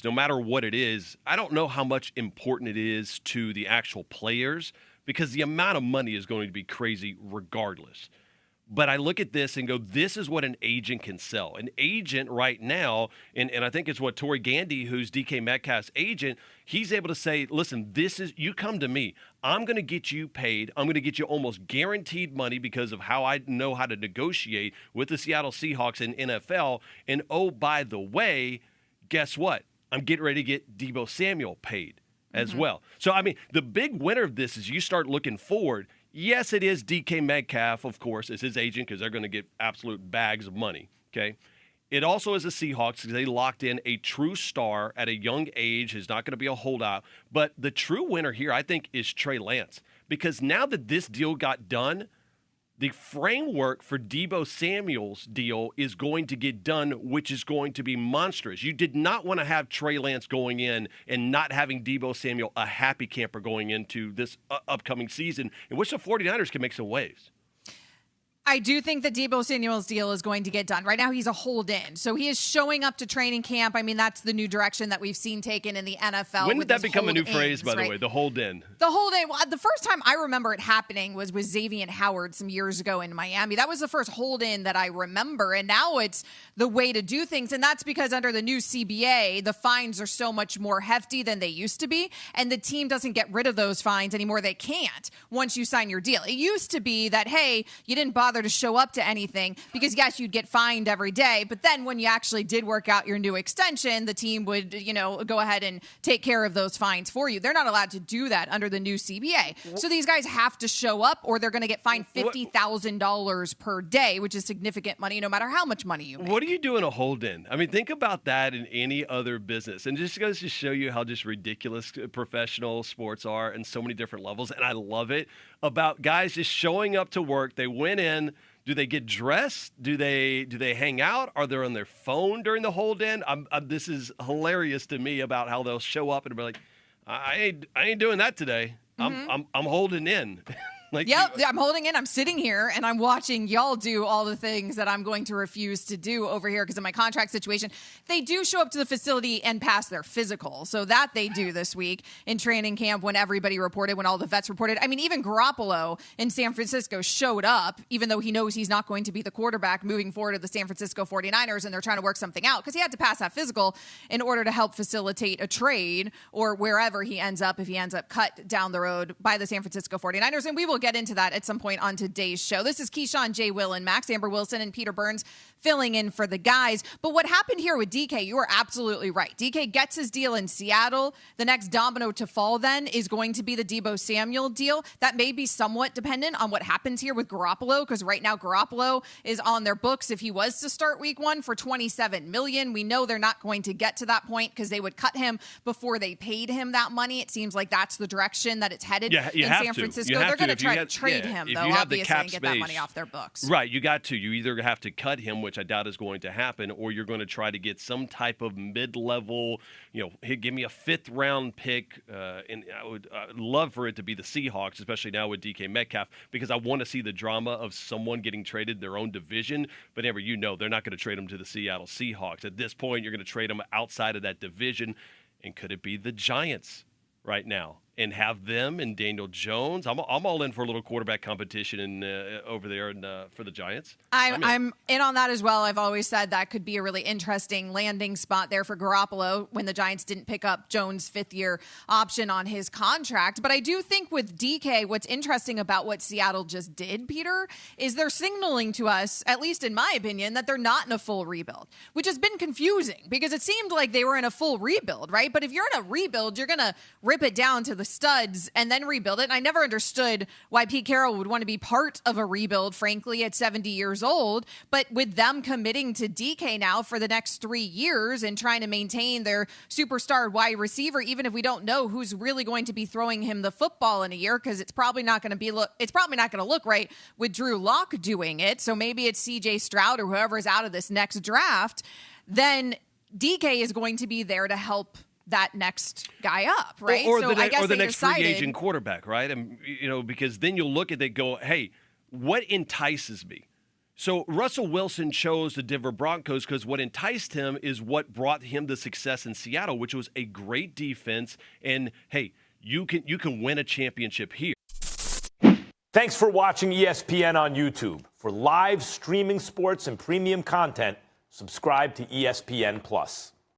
no matter what it is, I don't know how much important it is to the actual players because the amount of money is going to be crazy regardless. But I look at this and go, this is what an agent can sell. An agent right now, and I think it's what Torrey Gandy, who's DK Metcalf's agent, he's able to say, listen, you come to me. I'm going to get you paid. I'm going to get you almost guaranteed money because of how I know how to negotiate with the Seattle Seahawks and NFL. And oh, by the way, guess what? I'm getting ready to get Deebo Samuel paid as well. So, I mean, the big winner of this is you start looking forward. Yes, it is DK Metcalf, of course, as his agent because they're going to get absolute bags of money, okay? It also is the Seahawks because they locked in a true star at a young age. He's not going to be a holdout. But the true winner here, I think, is Trey Lance because now that this deal got done, the framework for Deebo Samuel's deal is going to get done, which is going to be monstrous. You did not want to have Trey Lance going in and not having Deebo Samuel a happy camper going into this upcoming season, in which the 49ers can make some waves. I do think that Deebo Samuel's deal is going to get done. Right now, he's a hold-in. So he is showing up to training camp. I mean, that's the new direction that we've seen taken in the NFL. When did that become a new phrase, by the way, the hold-in? The hold-in. Well, the first time I remember it happening was with Xavier Howard some years ago in Miami. That was the first hold-in that I remember. And now it's the way to do things. And that's because under the new CBA, the fines are so much more hefty than they used to be. And the team doesn't get rid of those fines anymore. They can't once you sign your deal. It used to be that, hey, you didn't bother to show up to anything because yes, you'd get fined every day. But then when you actually did work out your new extension, the team would, go ahead and take care of those fines for you. They're not allowed to do that under the new CBA. So these guys have to show up or they're going to get fined $50,000 per day, which is significant money no matter how much money you make. What are you doing a hold-in? I mean, think about that in any other business. And just goes to show you how just ridiculous professional sports are in so many different levels. And I love it about guys just showing up to work. They went in. Do they get dressed? Do they hang out? Are they on their phone during the hold-in? This is hilarious to me about how they'll show up and be like, I ain't doing that today. I'm holding in. I'm holding in. I'm sitting here and I'm watching y'all do all the things that I'm going to refuse to do over here because of my contract situation. They do show up to the facility and pass their physical. So that they do this week in training camp when everybody reported, when all the vets reported. I mean, even Garoppolo in San Francisco showed up, even though he knows he's not going to be the quarterback moving forward of the San Francisco 49ers, and they're trying to work something out because he had to pass that physical in order to help facilitate a trade or wherever he ends up if he ends up cut down the road by the San Francisco 49ers. And we will get into that at some point on today's show. This is Keyshawn, J. Will, and Max. Amber Wilson and Peter Burns filling in for the guys. But what happened here with DK, you are absolutely right. DK gets his deal in Seattle. The next domino to fall then is going to be the Deebo Samuel deal. That may be somewhat dependent on what happens here with Garoppolo, because right now Garoppolo is on their books if he was to start week one for $27 million. We know they're not going to get to that point because they would cut him before they paid him that money. It seems like that's the direction that it's headed in San Francisco. They're going to try to trade him, though, obviously, and get that money off their books. Right, you got to. You either have to cut him, which I doubt is going to happen, or you're going to try to get some type of mid-level, give me a fifth-round pick, and I would love for it to be the Seahawks, especially now with DK Metcalf, because I want to see the drama of someone getting traded their own division. But Amber, they're not going to trade him to the Seattle Seahawks. At this point, you're going to trade him outside of that division, and could it be the Giants right now? And have them and Daniel Jones. I'm all in for a little quarterback competition over there for the Giants. I'm in on that as well. I've always said that could be a really interesting landing spot there for Garoppolo when the Giants didn't pick up Jones' fifth-year option on his contract. But I do think with DK, what's interesting about what Seattle just did, Peter, is they're signaling to us, at least in my opinion, that they're not in a full rebuild, which has been confusing because it seemed like they were in a full rebuild, right? But if you're in a rebuild, you're going to rip it down to the studs and then rebuild it. And I never understood why Pete Carroll would want to be part of a rebuild, frankly, at 70 years old. But with them committing to DK now for the next 3 years and trying to maintain their superstar wide receiver, even if we don't know who's really going to be throwing him the football in a year, because it's probably not going to look right with Drew Lock doing it. So maybe it's CJ Stroud or whoever is out of this next draft. Then DK is going to be there to help that next guy up, right? Or the next free agent quarterback, right? And because then you'll look at it and go, hey, what entices me? So Russell Wilson chose the Denver Broncos because what enticed him is what brought him the success in Seattle, which was a great defense. And hey, you can win a championship here. Thanks for watching ESPN on YouTube. For live streaming sports and premium content, subscribe to ESPN Plus.